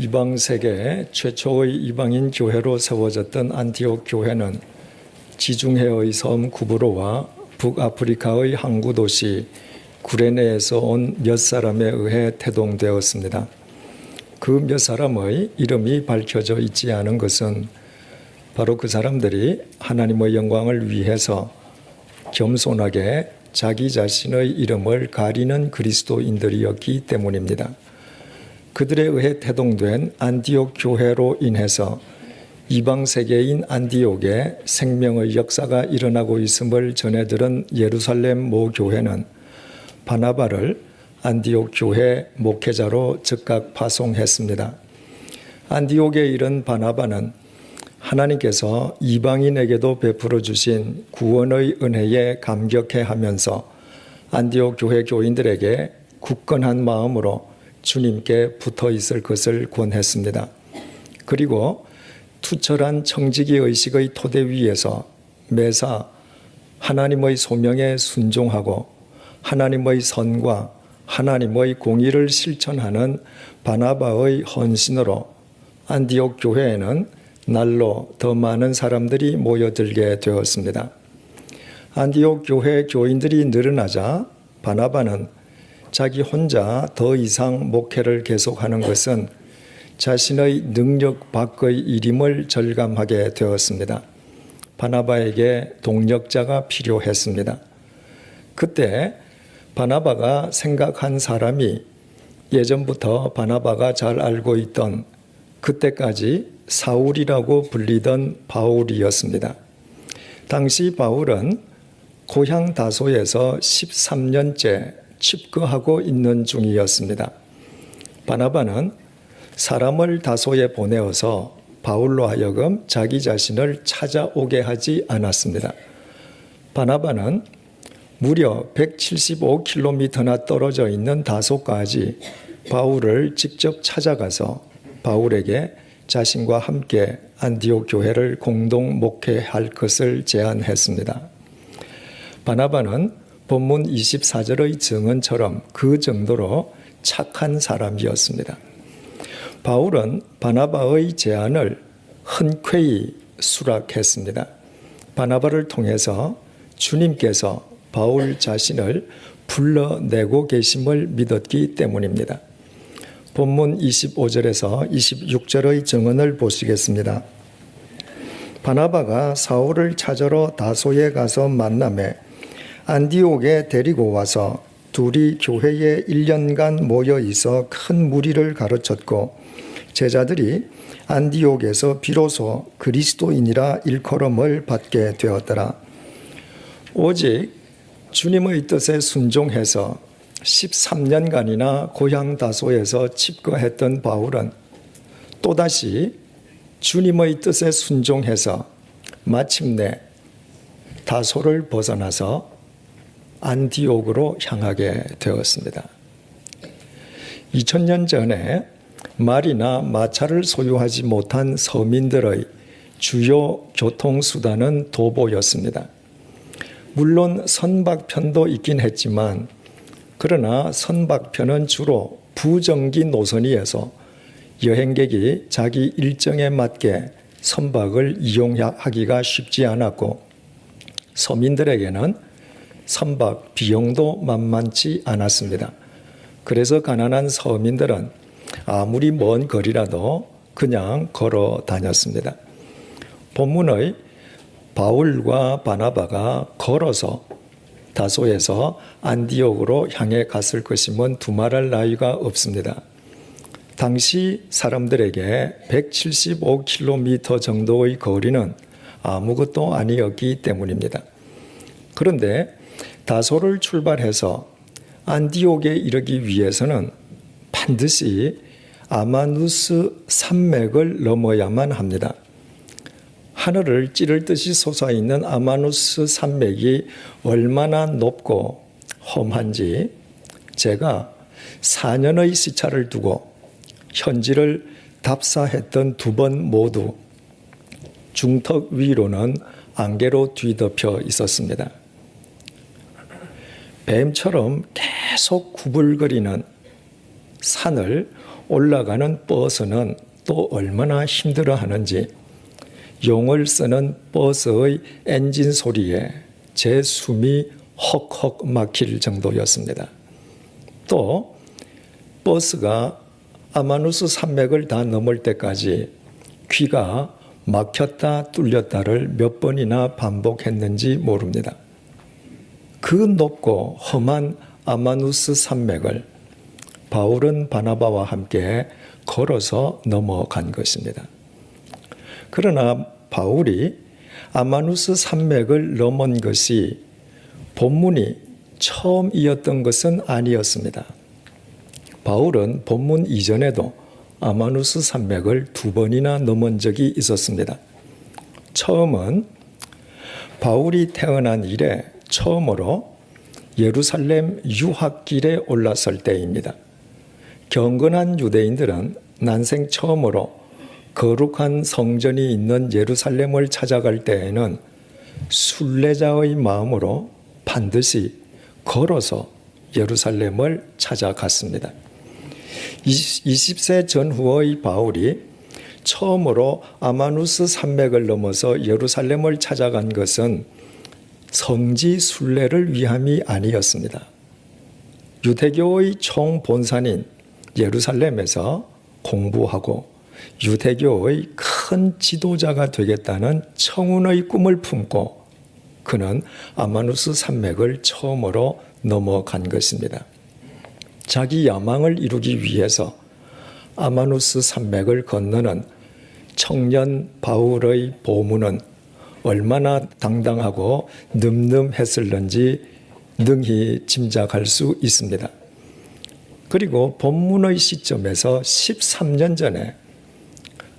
이방 세계 최초의 이방인 교회로 세워졌던 안티옥 교회는 지중해의 섬 구브로와 북아프리카의 항구 도시 구레네에서 온 몇 사람에 의해 태동되었습니다. 그 몇 사람의 이름이 밝혀져 있지 않은 것은 바로 그 사람들이 하나님의 영광을 위해서 겸손하게 자기 자신의 이름을 가리는 그리스도인들이었기 때문입니다. 그들에 의해 태동된 안디옥 교회로 인해서 이방 세계인 안디옥에 생명의 역사가 일어나고 있음을 전해들은 예루살렘 모 교회는 바나바를 안디옥 교회 목회자로 즉각 파송했습니다. 안디옥에 이른 바나바는 하나님께서 이방인에게도 베풀어 주신 구원의 은혜에 감격해하면서 안디옥 교회 교인들에게 굳건한 마음으로 주님께 붙어 있을 것을 권했습니다. 그리고 투철한 청지기 의식의 토대 위에서 매사 하나님의 소명에 순종하고 하나님의 선과 하나님의 공의를 실천하는 바나바의 헌신으로 안디옥 교회에는 날로 더 많은 사람들이 모여들게 되었습니다. 안디옥 교회 교인들이 늘어나자 바나바는 자기 혼자 더 이상 목회를 계속하는 것은 자신의 능력 밖의 일임을 절감하게 되었습니다. 바나바에게 동력자가 필요했습니다. 그때 바나바가 생각한 사람이 예전부터 바나바가 잘 알고 있던 그때까지 사울이라고 불리던 바울이었습니다. 당시 바울은 고향 다소에서 13년째 칩거하고 있는 중이었습니다. 바나바는 사람을 다소에 보내어서 바울로 하여금 자기 자신을 찾아오게 하지 않았습니다. 바나바는 무려 175km나 떨어져 있는 다소까지 바울을 직접 찾아가서 바울에게 자신과 함께 안디옥 교회를 공동 목회할 것을 제안했습니다. 바나바는 본문 24절의 증언처럼 그 정도로 착한 사람이었습니다. 바울은 바나바의 제안을 흔쾌히 수락했습니다. 바나바를 통해서 주님께서 바울 자신을 불러내고 계심을 믿었기 때문입니다. 본문 25절에서 26절의 증언을 보시겠습니다. 바나바가 사울을 찾으러 다소에 가서 만나매 안디옥에 데리고 와서 둘이 교회에 1년간 모여 있어 큰 무리를 가르쳤고 제자들이 안디옥에서 비로소 그리스도인이라 일컬음을 받게 되었더라. 오직 주님의 뜻에 순종해서 13년간이나 고향 다소에서 칩거했던 바울은 또다시 주님의 뜻에 순종해서 마침내 다소를 벗어나서 안디옥으로 향하게 되었습니다. 2000년 전에 말이나 마차를 소유하지 못한 서민들의 주요 교통수단은 도보였습니다. 물론 선박편도 있긴 했지만 그러나 선박편은 주로 부정기 노선위에서 여행객이 자기 일정에 맞게 선박을 이용하기가 쉽지 않았고 서민들에게는 선박 비용도 만만치 않았습니다. 그래서 가난한 서민들은 아무리 먼 거리라도 그냥 걸어 다녔습니다. 본문의 바울과 바나바가 걸어서 다소에서 안디옥으로 향해 갔을 것임은 두말할 나위가 없습니다. 당시 사람들에게 175km 정도의 거리는 아무것도 아니었기 때문입니다. 그런데 다소를 출발해서 안디옥에 이르기 위해서는 반드시 아마누스 산맥을 넘어야만 합니다. 하늘을 찌를 듯이 솟아있는 아마누스 산맥이 얼마나 높고 험한지 제가 4년의 시차를 두고 현지를 답사했던 2번 모두 중턱 위로는 안개로 뒤덮여 있었습니다. 뱀처럼 계속 구불거리는 산을 올라가는 버스는 또 얼마나 힘들어하는지 용을 쓰는 버스의 엔진 소리에 제 숨이 헉헉 막힐 정도였습니다. 또 버스가 아마누스 산맥을 다 넘을 때까지 귀가 막혔다 뚫렸다를 몇 번이나 반복했는지 모릅니다. 그 높고 험한 아마누스 산맥을 바울은 바나바와 함께 걸어서 넘어간 것입니다. 그러나 바울이 아마누스 산맥을 넘은 것이 본문이 처음이었던 것은 아니었습니다. 바울은 본문 이전에도 아마누스 산맥을 2번이나 넘은 적이 있었습니다. 처음은 바울이 태어난 이래 처음으로 예루살렘 유학길에 올랐을 때입니다. 경건한 유대인들은 난생 처음으로 거룩한 성전이 있는 예루살렘을 찾아갈 때에는 순례자의 마음으로 반드시 걸어서 예루살렘을 찾아갔습니다. 20세 전후의 바울이 처음으로 아마누스 산맥을 넘어서 예루살렘을 찾아간 것은 성지 순례를 위함이 아니었습니다. 유대교의 총본산인 예루살렘에서 공부하고 유대교의 큰 지도자가 되겠다는 청운의 꿈을 품고 그는 아마누스 산맥을 처음으로 넘어간 것입니다. 자기 야망을 이루기 위해서 아마누스 산맥을 건너는 청년 바울의 보문은 얼마나 당당하고 늠름했을는지 능히 짐작할 수 있습니다. 그리고 본문의 시점에서 13년 전에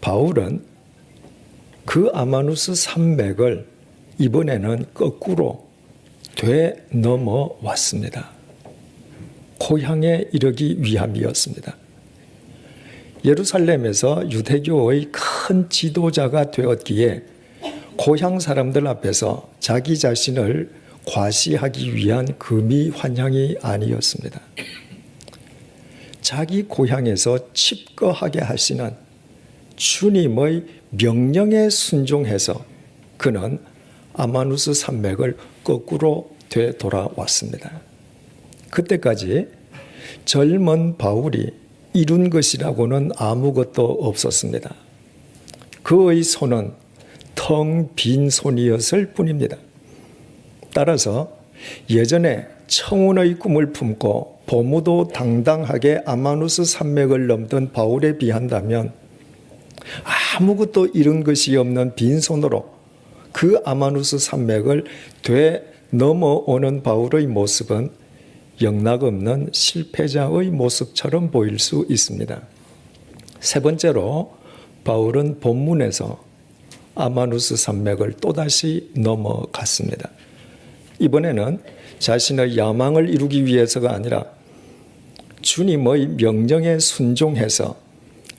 바울은 그 아마누스 산맥을 이번에는 거꾸로 되넘어왔습니다. 고향에 이르기 위함이었습니다. 예루살렘에서 유대교의 큰 지도자가 되었기에 고향 사람들 앞에서 자기 자신을 과시하기 위한 금이 환향이 아니었습니다. 자기 고향에서 칩거하게 하시는 주님의 명령에 순종해서 그는 아마누스 산맥을 거꾸로 되돌아왔습니다. 그때까지 젊은 바울이 이룬 것이라고는 아무것도 없었습니다. 그의 손은 텅 빈 손이었을 뿐입니다. 따라서 예전에 청운의 꿈을 품고 보무도 당당하게 아마누스 산맥을 넘던 바울에 비한다면 아무것도 이룬 것이 없는 빈손으로 그 아마누스 산맥을 되넘어오는 바울의 모습은 영락없는 실패자의 모습처럼 보일 수 있습니다. 세 번째로 바울은 본문에서 아마누스 산맥을 또다시 넘어갔습니다. 이번에는 자신의 야망을 이루기 위해서가 아니라 주님의 명령에 순종해서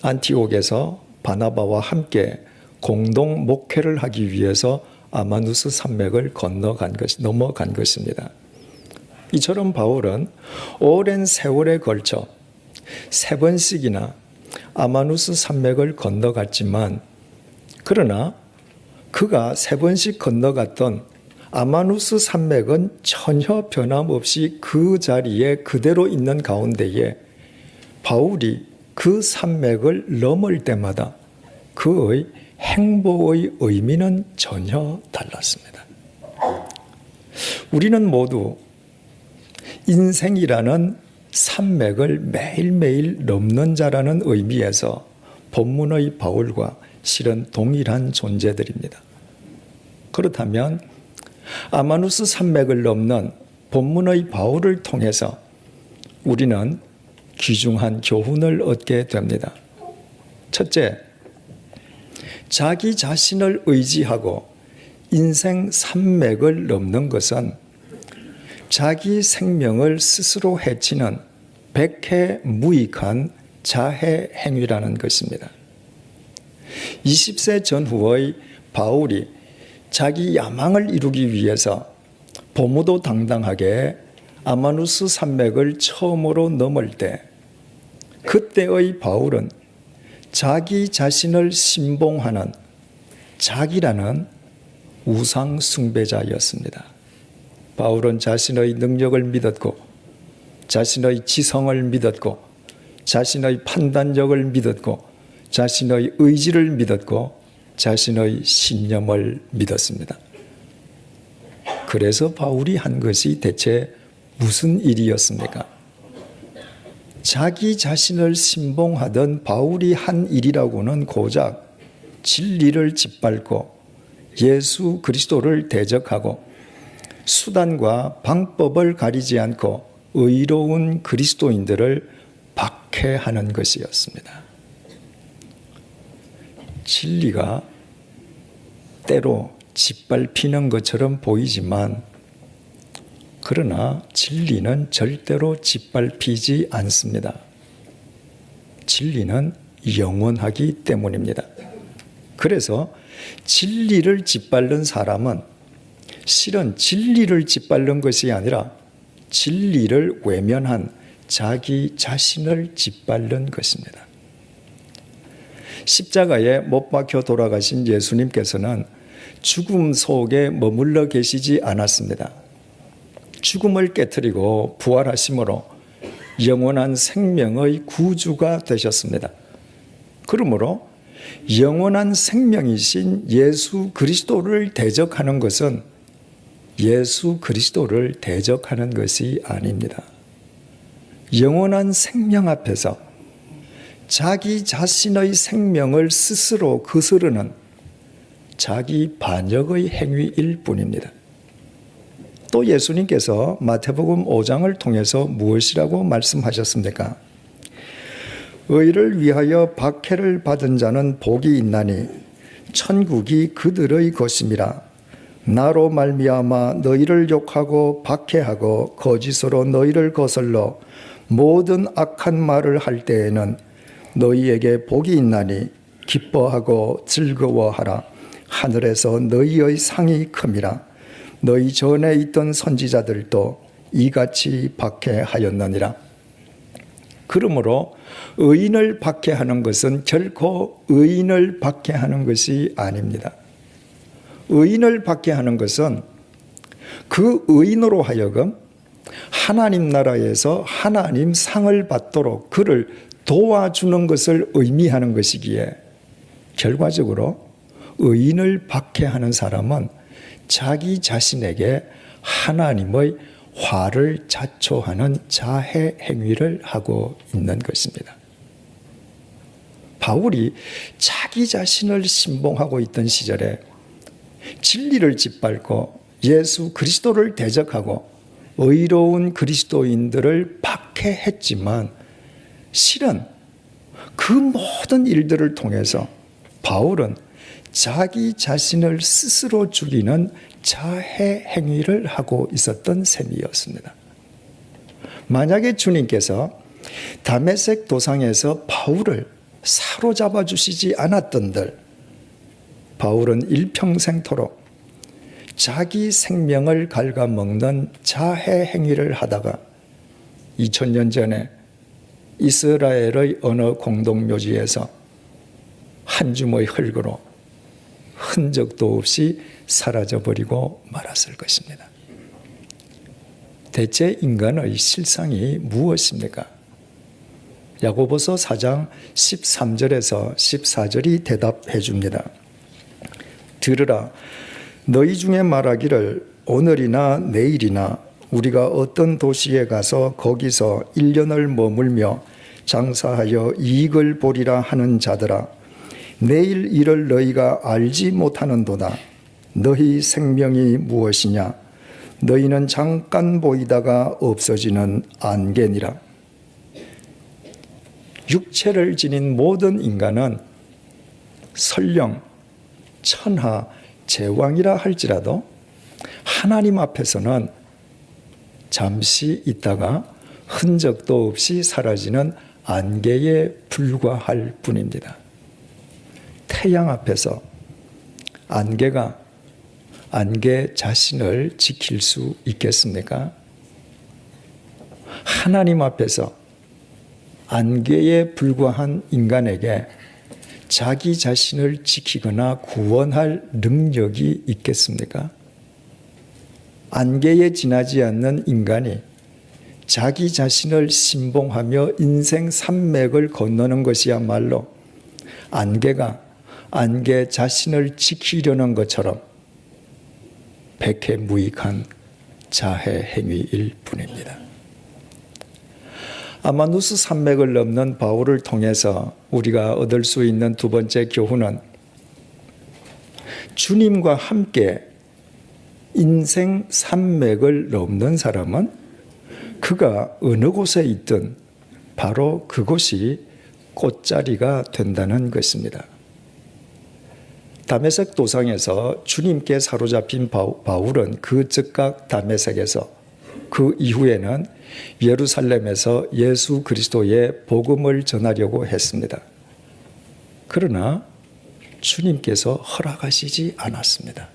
안티옥에서 바나바와 함께 공동 목회를 하기 위해서 아마누스 산맥을 넘어간 것입니다. 이처럼 바울은 오랜 세월에 걸쳐 3번씩이나 아마누스 산맥을 건너갔지만 그러나 그가 3번씩 건너갔던 아마누스 산맥은 전혀 변함없이 그 자리에 그대로 있는 가운데에 바울이 그 산맥을 넘을 때마다 그의 행보의 의미는 전혀 달랐습니다. 우리는 모두 인생이라는 산맥을 매일매일 넘는 자라는 의미에서 본문의 바울과 실은 동일한 존재들입니다. 그렇다면 아마누스 산맥을 넘는 본문의 바울을 통해서 우리는 귀중한 교훈을 얻게 됩니다. 첫째, 자기 자신을 의지하고 인생 산맥을 넘는 것은 자기 생명을 스스로 해치는 백해무익한 자해 행위라는 것입니다. 20세 전후의 바울이 자기 야망을 이루기 위해서 보무도 당당하게 아마누스 산맥을 처음으로 넘을 때 그때의 바울은 자기 자신을 신봉하는 자기라는 우상 숭배자였습니다. 바울은 자신의 능력을 믿었고, 자신의 지성을 믿었고, 자신의 판단력을 믿었고, 자신의 의지를 믿었고, 자신의 신념을 믿었습니다. 그래서 바울이 한 것이 대체 무슨 일이었습니까? 자기 자신을 신봉하던 바울이 한 일이라고는 고작 진리를 짓밟고 예수 그리스도를 대적하고 수단과 방법을 가리지 않고 의로운 그리스도인들을 박해하는 것이었습니다. 진리가 때로 짓밟히는 것처럼 보이지만, 그러나 진리는 절대로 짓밟히지 않습니다. 진리는 영원하기 때문입니다. 그래서 진리를 짓밟는 사람은 실은 진리를 짓밟는 것이 아니라 진리를 외면한 자기 자신을 짓밟는 것입니다. 십자가에 못 박혀 돌아가신 예수님께서는 죽음 속에 머물러 계시지 않았습니다. 죽음을 깨트리고 부활하심으로 영원한 생명의 구주가 되셨습니다. 그러므로 영원한 생명이신 예수 그리스도를 대적하는 것은 예수 그리스도를 대적하는 것이 아닙니다. 영원한 생명 앞에서 자기 자신의 생명을 스스로 거스르는 자기 반역의 행위일 뿐입니다. 또 예수님께서 마태복음 5장을 통해서 무엇이라고 말씀하셨습니까? 의를 위하여 박해를 받은 자는 복이 있나니 천국이 그들의 것임이라. 나로 말미암아 너희를 욕하고 박해하고 거짓으로 너희를 거슬러 모든 악한 말을 할 때에는 너희에게 복이 있나니 기뻐하고 즐거워하라. 하늘에서 너희의 상이 큼이라. 너희 전에 있던 선지자들도 이같이 박해하였느니라. 그러므로 의인을 박해하는 것은 결코 의인을 박해하는 것이 아닙니다. 의인을 박해하는 것은 그 의인으로 하여금 하나님 나라에서 하나님 상을 받도록 그를 도와주는 것을 의미하는 것이기에, 결과적으로 의인을 박해하는 사람은 자기 자신에게 하나님의 화를 자초하는 자해 행위를 하고 있는 것입니다. 바울이 자기 자신을 신봉하고 있던 시절에 진리를 짓밟고 예수 그리스도를 대적하고 의로운 그리스도인들을 박해했지만, 실은 그 모든 일들을 통해서 바울은 자기 자신을 스스로 죽이는 자해 행위를 하고 있었던 셈이었습니다. 만약에 주님께서 다메섹 도상에서 바울을 사로잡아 주시지 않았던들, 바울은 일평생토록 자기 생명을 갉아먹는 자해 행위를 하다가 2000년 전에 이스라엘의 어느 공동묘지에서 한 줌의 흙으로 흔적도 없이 사라져버리고 말았을 것입니다. 대체 인간의 실상이 무엇입니까? 야고보서 4장 13절에서 14절이 대답해 줍니다. 들으라, 너희 중에 말하기를 오늘이나 내일이나 우리가 어떤 도시에 가서 거기서 1년을 머물며 장사하여 이익을 보리라 하는 자들아, 내일 일을 너희가 알지 못하는도다. 너희 생명이 무엇이냐? 너희는 잠깐 보이다가 없어지는 안개니라. 육체를 지닌 모든 인간은 설령 천하 제왕이라 할지라도 하나님 앞에서는 잠시 있다가 흔적도 없이 사라지는 안개에 불과할 뿐입니다. 태양 앞에서 안개가 안개 자신을 지킬 수 있겠습니까? 하나님 앞에서 안개에 불과한 인간에게 자기 자신을 지키거나 구원할 능력이 있겠습니까? 안개에 지나지 않는 인간이 자기 자신을 신봉하며 인생 산맥을 건너는 것이야말로 안개가 안개 자신을 지키려는 것처럼 백해무익한 자해 행위일 뿐입니다. 아마누스 산맥을 넘는 바울을 통해서 우리가 얻을 수 있는 두 번째 교훈은 주님과 함께 인생 산맥을 넘는 사람은 그가 어느 곳에 있든 바로 그곳이 꽃자리가 된다는 것입니다. 다메섹 도상에서 주님께 사로잡힌 바울은 그 즉각 다메섹에서 그 이후에는 예루살렘에서 예수 그리스도의 복음을 전하려고 했습니다. 그러나 주님께서 허락하시지 않았습니다.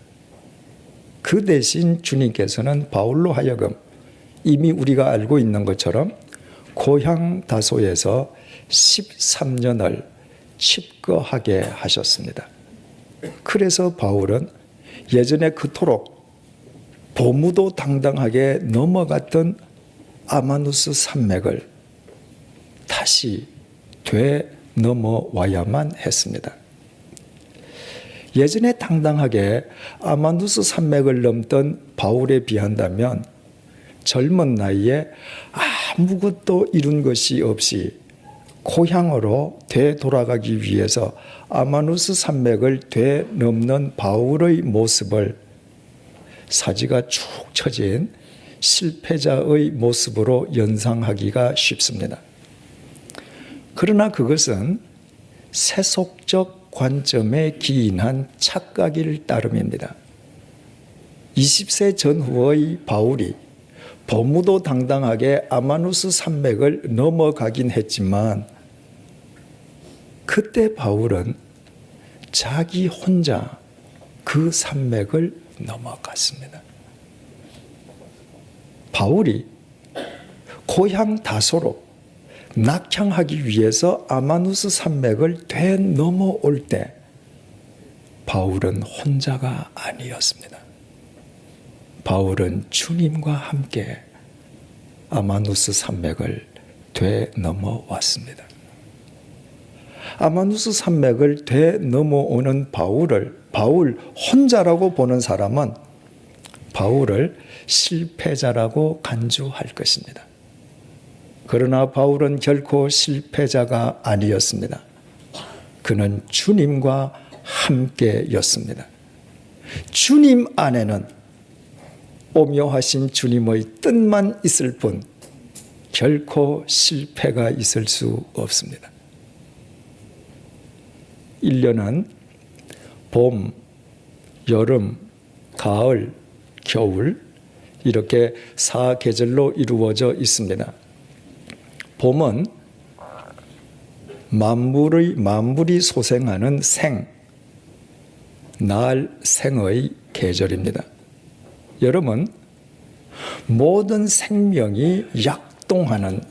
그 대신 주님께서는 바울로 하여금 이미 우리가 알고 있는 것처럼 고향 다소에서 13년을 칩거하게 하셨습니다. 그래서 바울은 예전에 그토록 보무도 당당하게 넘어갔던 아마누스 산맥을 다시 되넘어와야만 했습니다. 예전에 당당하게 아마누스 산맥을 넘던 바울에 비한다면 젊은 나이에 아무것도 이룬 것이 없이 고향으로 되돌아가기 위해서 아마누스 산맥을 되넘는 바울의 모습을 사지가 축 처진 실패자의 모습으로 연상하기가 쉽습니다. 그러나 그것은 세속적 관점에 기인한 착각일 따름입니다. 20세 전후의 바울이 보무도 당당하게 아마누스 산맥을 넘어가긴 했지만 그때 바울은 자기 혼자 그 산맥을 넘어갔습니다. 바울이 고향 다소로 낙향하기 위해서 아마누스 산맥을 되넘어올 때 바울은 혼자가 아니었습니다. 바울은 주님과 함께 아마누스 산맥을 되넘어왔습니다. 아마누스 산맥을 되넘어오는 바울 혼자라고 보는 사람은 바울을 실패자라고 간주할 것입니다. 그러나 바울은 결코 실패자가 아니었습니다. 그는 주님과 함께였습니다. 주님 안에는 오묘하신 주님의 뜻만 있을 뿐 결코 실패가 있을 수 없습니다. 1년은 봄, 여름, 가을, 겨울 이렇게 4계절로 이루어져 있습니다. 봄은 만물이 소생하는 생의 계절입니다. 여름은 모든 생명이 약동하는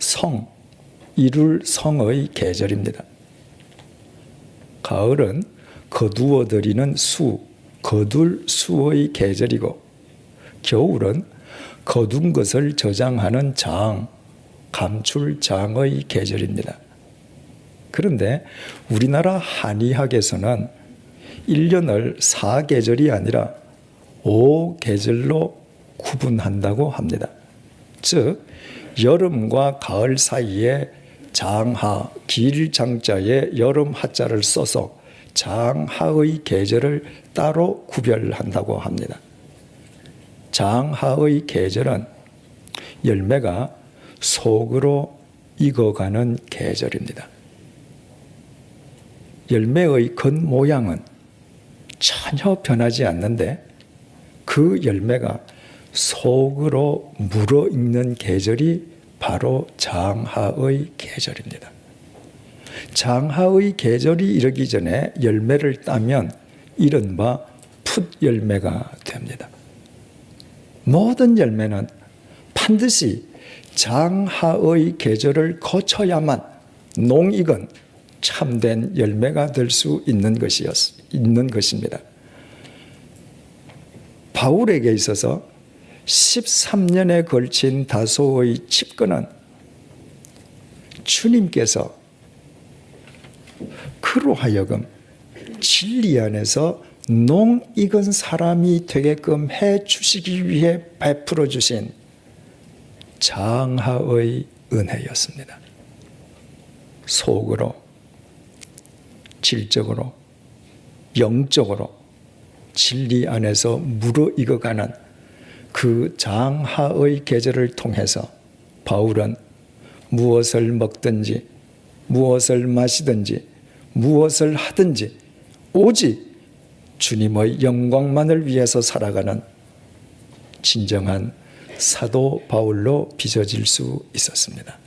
이룰 성의 계절입니다. 가을은 거두어들이는 거둘 수의 계절이고 겨울은 거둔 것을 저장하는 감출장의 계절입니다. 그런데 우리나라 한의학에서는 1년을 4계절이 아니라 5계절로 구분한다고 합니다. 즉 여름과 가을 사이에 장하, 길장자에 여름 하자를 써서 장하의 계절을 따로 구별한다고 합니다. 장하의 계절은 열매가 속으로 익어가는 계절입니다. 열매의 겉모양은 전혀 변하지 않는데 그 열매가 속으로 물어익는 계절이 바로 장하의 계절입니다. 장하의 계절이 이르기 전에 열매를 따면 이른바 풋열매가 됩니다. 모든 열매는 반드시 장하의 계절을 거쳐야만 농익은 참된 열매가 될 수 있는 것입니다. 바울에게 있어서 13년에 걸친 다소의 집권은 주님께서 그로 하여금 진리 안에서 농익은 사람이 되게끔 해 주시기 위해 베풀어 주신 장하의 은혜였습니다. 속으로, 질적으로, 영적으로 진리 안에서 무르익어가는 그 장하의 계절을 통해서 바울은 무엇을 먹든지 무엇을 마시든지 무엇을 하든지 오직 주님의 영광만을 위해서 살아가는 진정한 사도 바울로 빚어질 수 있었습니다.